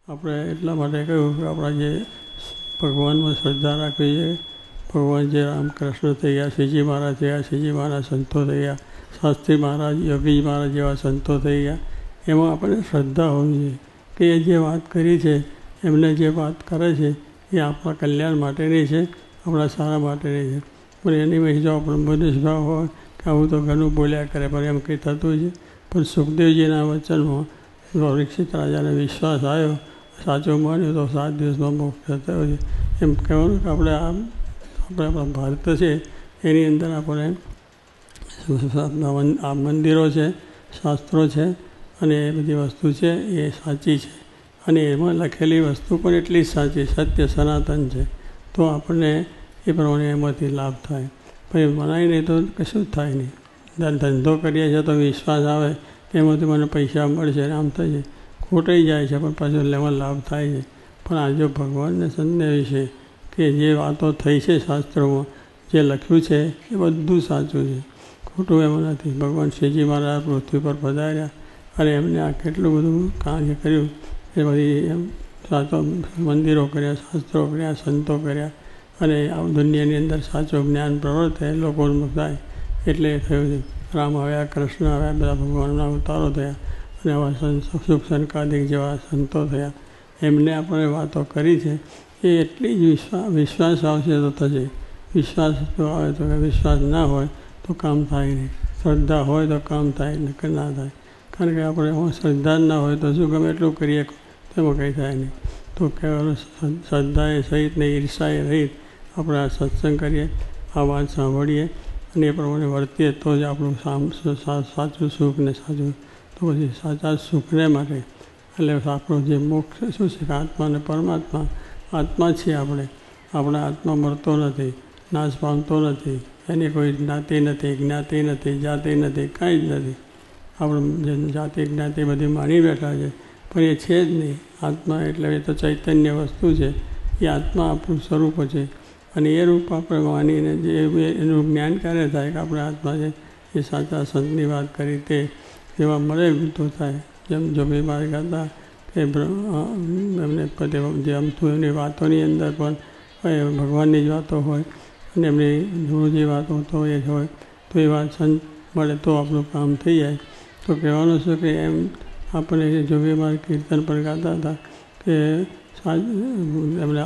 આપણે એટલા માટે કહ્યું કે આપણા જે ભગવાનમાં શ્રદ્ધા રાખવી છે. ભગવાન જે રામકૃષ્ણ થઈ ગયા, શ્રીજી મહારાજ થયા, શ્રીજી મહારાજ સંતો થઈ ગયા, શાસ્ત્રી મહારાજ, યોગી મહારાજ જેવા સંતો થઈ ગયા. એમાં આપણને શ્રદ્ધા હોવી જોઈએ કે એ જે વાત કરી છે, એમને જે વાત કરે છે એ આપણા કલ્યાણ માટેની છે, આપણા સારા માટેની છે. પણ એની વચ્ચે જો આપણો મનુષ્યભાવ હોય કે આવું તો ઘણું બોલ્યા કરે, પણ એમ કંઈ થતું છે. પણ સુખદેવજીના વચનમાં પરીક્ષિત રાજાને વિશ્વાસ આવ્યો, સાચું માન્યું તો 7 દિવસમાં મોક્ષ થયો છે. એમ કહેવાનું કે આપણે આપણા ભારત છે એની અંદર આપણે આ મંદિરો છે, શાસ્ત્રો છે અને એ બધી વસ્તુ છે એ સાચી છે અને એમાં લખેલી વસ્તુ પણ એટલી જ સાચી, સત્ય સનાતન છે. તો આપણને એ પ્રમાણે એમાંથી લાભ થાય. પછી મનાય નહીં તો કશું જ થાય નહીં. ધંધો કરીએ છીએ તો વિશ્વાસ આવે કે એમાંથી મને પૈસા મળશે, આમ થશે, ખોટાઈ જાય છે પણ પાછું એમાં લાભ થાય છે. પણ આ જો ભગવાનને સંદેહ વિશે કે જે વાતો થઈ છે શાસ્ત્રોમાં, જે લખ્યું છે એ બધું સાચું છે, ખોટું એમાં નથી. ભગવાન શ્રીજી મહારાજ પૃથ્વી પર પધાર્યા અને એમને આ કેટલું બધું કાર્ય કર્યું. એ બધી એમ સાચો મંદિરો કર્યા, શાસ્ત્રો કર્યા, સંતો કર્યા અને આ દુનિયાની અંદર સાચું જ્ઞાન પ્રવર્તે, લોકોનું થાય એટલે થયું છે. રામ આવ્યા, કૃષ્ણ આવ્યા, બધા ભગવાનના અવતારો થયા અને આવા શુક સંકાદિક જેવા સંતો થયા. એમને આપણે વાતો કરી છે એ એટલી જ વિશ્વાસ આવશે તો થશે. વિશ્વાસ તો આવે તો, વિશ્વાસ ના હોય તો કામ થાય નહીં. શ્રદ્ધા હોય તો કામ થાય, નકર ના થાય. કારણ કે આપણે શ્રદ્ધા જ ના હોય તો શું ગમે એટલું કરીએ તેમાં કંઈ થાય નહીં. તો કહેવાનું શ્રદ્ધાએ સહિત ને ઈર્ષાએ રહિત આપણે આ સત્સંગ કરીએ, આ વાત સાંભળીએ અને એ પ્રમાણે વર્તીએ તો જ આપણું સાચું સુખ ને સાચું, તો પછી સાચા સુખને માટે એટલે આપણો જે મોક્ષ શું છે કે આત્મા અને પરમાત્મા, આત્મા છીએ આપણે. આપણા આત્મા મળતો નથી, નાશ પામતો નથી, એની કોઈ જ્ઞાતિ નથી, જ્ઞાતિ નથી, જાતિ નથી, કાંઈ જ નથી. આપણે જે જાતિ જ્ઞાતિ બધી માની બેઠા છે પણ એ છે જ નહીં. આત્મા એટલે એ તો ચૈતન્ય વસ્તુ છે. એ આત્મા આપણું સ્વરૂપ છે અને એ રૂપ આપણે માનીને જે એનું જ્ઞાન ક્યારે થાય કે આપણે આત્મા છે એ સાચા સંતની વાત કરી તે જેવા મળે તો થાય. જેમ જોગી મહારાજ કહેતા કે એમને પોતે જે અમથું એમની વાતોની અંદર પણ ભગવાનની જ વાતો હોય અને એમની ગુરુજી વાતો તો એ હોય તો એ વાત સંત મળે તો આપણું કામ થઈ જાય. તો કહેવાનું છે કે એમ આપણે જોગી મહારાજ કીર્તન પણ ગાતા હતા કે એમને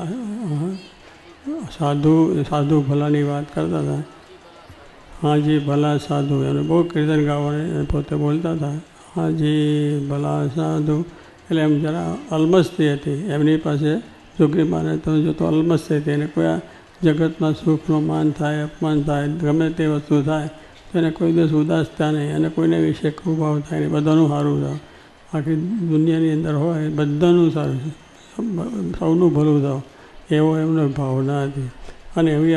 સાધુ ભલાની વાત કરતા હતા. હાજી ભલા સાધુ, એમને બહુ કીર્તન ગાવાને પોતે બોલતા હતા. હાજી ભલા સાધુ એટલે એમ જરા અલમસ્તી હતી એમની પાસે. જોગી મહારાજ તો જો તો અલમસ્તી હતી, એને કોઈ આ જગતમાં સુખનું માન થાય, અપમાન થાય, ગમે તે વસ્તુ થાય તો એને કોઈ દિવસ ઉદાસતા નહીં અને કોઈને વિશે કુભાવ થાય નહીં, બધાનું સારું થાય. આખી દુનિયાની અંદર હોય બધાનું સારું, સૌનું ભલું થાવ એવો એમનો ભાવના હતી અને એવી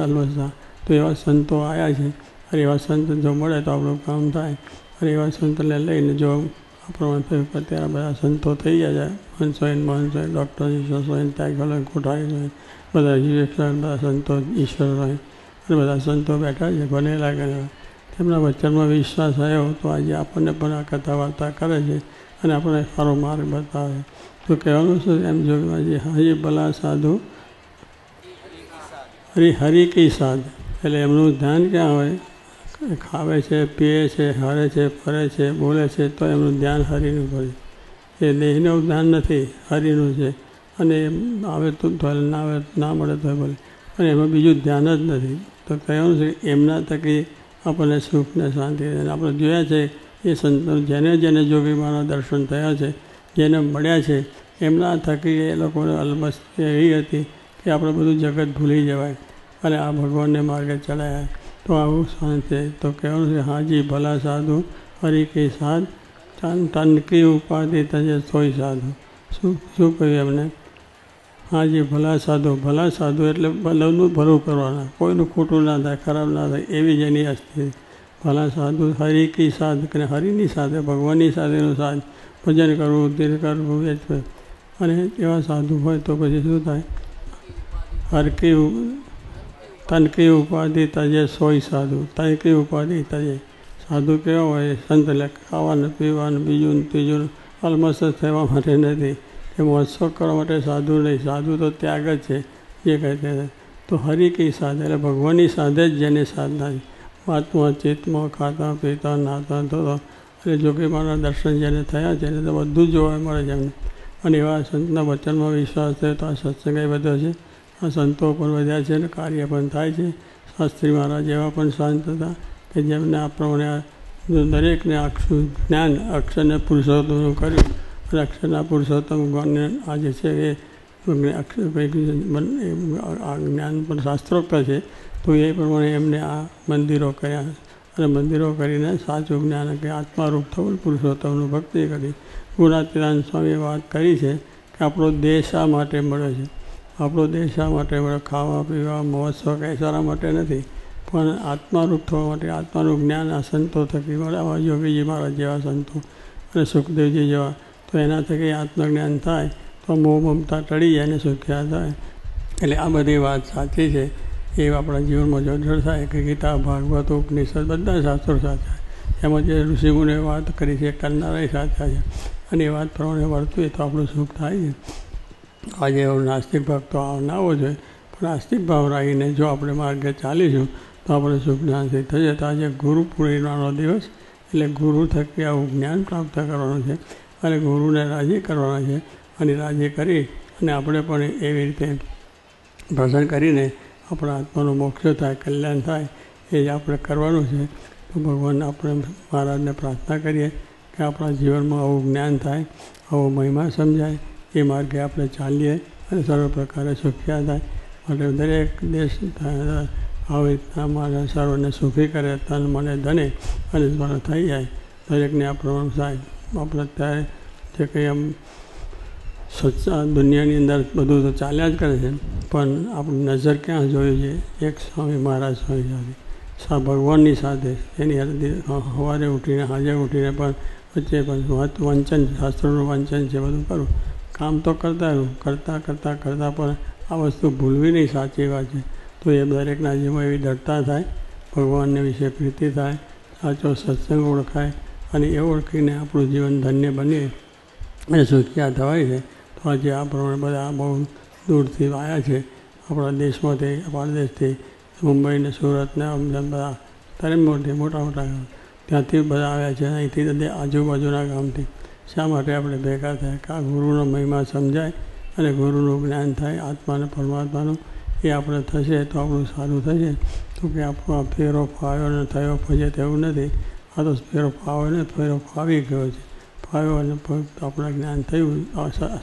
અલમસ્તા. તો એવા સંતો આવ્યા છે અને એવા સંત જો મળે તો આપણું કામ થાય. અને એવા સંતને લઈને જો આપણું થયું કે અત્યારે બધા સંતો થઈ ગયા છે, હંસોઈન મહંસોઈન, ડૉક્ટર ઈશ્વરસોઈન, ત્યાગલોઈન, કોઠારીસોઈન, બધા જીવેશ્વર, બધા સંતો ઈશ્વરસોઈન અને બધા સંતો બેઠા છે બનેલા ગયેલા. તેમના વચનમાં વિશ્વાસ આવ્યો તો આજે આપણને પણ આ કથા વાર્તા કરે છે અને આપણને સારો માર્ગ બતાવે. તો કહેવાનું છે એમ જોગીજી, હજી ભલા સાધુ હરિ કી સાધ, એટલે એમનું ધ્યાન ક્યાં હોય? ખાવે છે, પીએ છે, હરે છે, ફરે છે, બોલે છે તો એમનું ધ્યાન હરિનું પડે. એ દેહનું ધ્યાન નથી, હરિનું છે. અને આવે તો ના આવે, ના મળે તો બોલે પણ એમાં બીજું ધ્યાન જ નથી. તો કહેવાનું છે એમના થકી આપણને સુખ ને શાંતિ. આપણે જોયા છે એ સંતો જેને જોગી મહારાજના દર્શન થયા છે, જેને મળ્યા છે, એમના થકી એ લોકોને અલમસ્તી એવી હતી કે આપણે બધું જગત ભૂલી જવાય અને આ ભગવાનને માર્ગે ચડાયા. તો આવું શાંત છે. તો કહેવાનું છે હાજી ભલા સાધુ હરિ કી સાધ, તન કી ઉપાધિ તજે સોય સાધુ. શું કહ્યું એમને? હાજી ભલા સાધુ એટલે ભલાનું ભલું કરવાના, કોઈનું ખોટું ના થાય, ખરાબ ના થાય એવી જ એની અસ્થિતિ. ભલા સાધુ હરિ કી સાધ, અને હરિની સાથે ભગવાનની સાથેનું સાધ, ભજન કરવું, તીર કરવું એ જ. અને એવા સાધુ હોય તો પછી શું થાય? તન કી ઉપાધિ તજે સોય સાધુ. તન કી ઉપાધિ તજે સાધુ કેવા હોય? સંત એટલે ખાવાનું પીવાનું બીજું ત્રીજું અલમસ્ત થવા માટે નથી કે મહોત્સવ કરવા માટે સાધુ નહીં, સાધુ તો ત્યાગ જ છે જે કહે તે. તો હરિ કઈ સાધે એટલે ભગવાનની સાધે જ જેને સાધના છે. વાતમાં ચિત્તમાં ખાતા પીતા નાતા ધોતા એટલે જોકે મારા દર્શન જેને થયા છે એને તો બધું જ જોવા મળે છે એમને. અને એવા સંતના વચનમાં વિશ્વાસ થયો તો આ સત્સંગ વધ્યો છે, આ સંતો પણ વધ્યા છે અને કાર્ય પણ થાય છે. શાસ્ત્રી મહારાજ એવા પણ શાંત હતા કે જેમને આ પ્રમાણે દરેકને આખું જ્ઞાન અક્ષરને પુરુષોત્તમનું કર્યું અને અક્ષરના પુરુષોત્તમ જ્ઞાનને આજે છે એ જ્ઞાન પણ શાસ્ત્રોક્ત છે. તો એ પ્રમાણે એમને આ મંદિરો કર્યા અને મંદિરો કરીને સાચું જ્ઞાન કે આત્મારૂપ થવું પુરુષોત્તમનું ભક્તિ કરી. ગુણાતીતાનંદ સ્વામીએ વાત કરી છે કે આપણો દેહ શા માટે મળ્યો છે. આપણો દેહ શા માટે મળ્યો? ખાવા પીવા મહોત્સવ કંઈ સારા માટે નથી, પણ આત્મારૂપ થવા માટે. આત્માનું જ્ઞાન આ સંતો થકી મળે. આવા યોગીજી મહારાજ જેવા સંતો અને સુખદેવજી જેવા, તો એના થકી આત્મજ્ઞાન થાય તો મોહ મમતા ટળી જાય અને સુખ્યા થાય. એટલે આ બધી વાત સાચી છે. એ આપણા જીવનમાં જોડર થાય કે ગીતા ભાગવત ઉપનિષદ બધા શાસ્ત્રો સાચા. એમાં જે ઋષિમુનિએ વાત કરી છે કરનારા સાચા છે અને એ વાત પ્રમાણે વર્તવું તો આપણું સુખ થાય છે. આજે એવો નાસ્તિક ભાવ તો ના આવવો જોઈએ, પણ નાસ્તિક ભાવ રાખીને જો આપણે માર્ગે ચાલીશું તો આપણે સુખ જ્ઞાનથી થશે. તો આજે ગુરુ પૂર્ણિમાનો દિવસ એટલે ગુરુ થકી આવું જ્ઞાન પ્રાપ્ત કરવાનું છે અને ગુરુને રાજી કરવાના છે. અને રાજી કરી અને આપણે પણ એવી રીતે પ્રસન્ન કરીને આપણા આત્માનો મોક્ષ થાય, કલ્યાણ થાય, એ જ આપણે કરવાનું છે. તો ભગવાન આપણે મહારાજને પ્રાર્થના કરીએ કે આપણા જીવનમાં આવું જ્ઞાન થાય, આવો મહિમા સમજાય, એ માર્ગે આપણે ચાલીએ અને સર્વ પ્રકારે સુખ્યા થાય. માટે દરેક દેશ આવી રીતના મારા સર્વને સુખી કરે, તન મને ધને અને દ્વારા થઈ જાય. દરેકને આ પ્રમાણ થાય. આપણે અત્યારે જે કંઈ આમ દુનિયાની અંદર બધું તો ચાલ્યા જ કરે છે, પણ આપણી નજર ક્યાં જોયું છે? એક સ્વામી મહારાજ સ્વામી સાથે ભગવાનની સાથે એની સવારે ઉઠીને હાજર ઉઠીને પણ વચ્ચે પણ વાંચન, શાસ્ત્રોનું વાંચન છે બધું કરું. કામ તો કરતા રહું, કરતાં પણ આ વસ્તુ ભૂલવી નહીં, સાચી વાત છે. તો એ દરેકના જીવનમાં એવી દૃઢતા થાય, ભગવાનને વિશે પ્રીતિ થાય, સાચો સત્સંગ ઓળખાય અને એ ઓળખીને આપણું જીવન ધન્ય બનીએ અને સુખિયા થવાય છે. તો આજે આ પ્રમાણે બધા બહુ દૂરથી આવ્યા છે આપણા દેશમાંથી, પરદેશથી, મુંબઈ ને સુરત ને અમદાવાદ બધા ત્યારે મોટા ત્યાંથી બધા આવ્યા છે. અહીંથી આજુબાજુના ગામથી. શા માટે આપણે ભેગા થયા? કે આ ગુરુનો મહિમા સમજાય અને ગુરુનું જ્ઞાન થાય, આત્માને પરમાત્માનું એ આપણે થશે તો આપણું સારું થશે. તો કે આપણો આ ફેરો ફાવ્યો ને થયો ફજે તેવું નથી. આ તો ફેરો ફાવ્યો ને ફેરો ફાવી ગયો છે. ફાવ્યો અને આપણા જ્ઞાન થયું,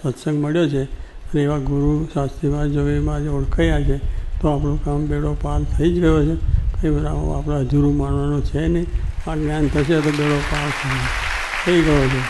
સત્સંગ મળ્યો છે અને એવા ગુરુ શાસ્ત્રીમાં જોગીમાં ઓળખાયા છે તો આપણું કામ બેડો પાર થઈ જ ગયો છે. કંઈ બધા આપણે અધૂરું માનવાનું છે નહીં. આ જ્ઞાન થશે તો બેડો પાર થઈ ગયો છે.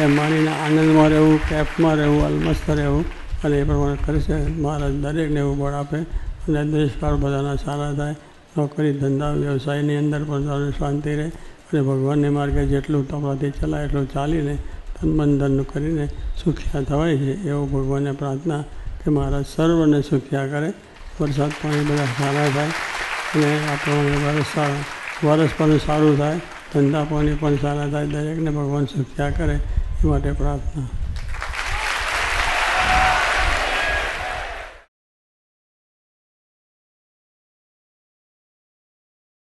એમ માનીને આનંદમાં રહેવું, કેફમાં રહેવું, અલમસ્ત રહેવું અને એ પ્રમાણે કરશે. મહારાજ દરેકને એવું બળ આપે અને દેશકાળ બધાના સારા થાય. નોકરી ધંધા વ્યવસાયની અંદર પણ શાંતિ રહે અને ભગવાનને માર્ગે જેટલું આપણાથી ચલાય એટલું ચાલીને તન મન ધન કરીને સુખ્યા થવાય છે. એવું ભગવાનને પ્રાર્થના કે મહારાજ સર્વને સુખ્યા કરે. વરસાદ પાણી બધા સારા થાય અને આ પ્રમાણે વરસ પણ સારું થાય, ધંધા પાણી પણ સારા થાય. દરેકને ભગવાન સુખ્યા કરે એ માટે પ્રાર્થના.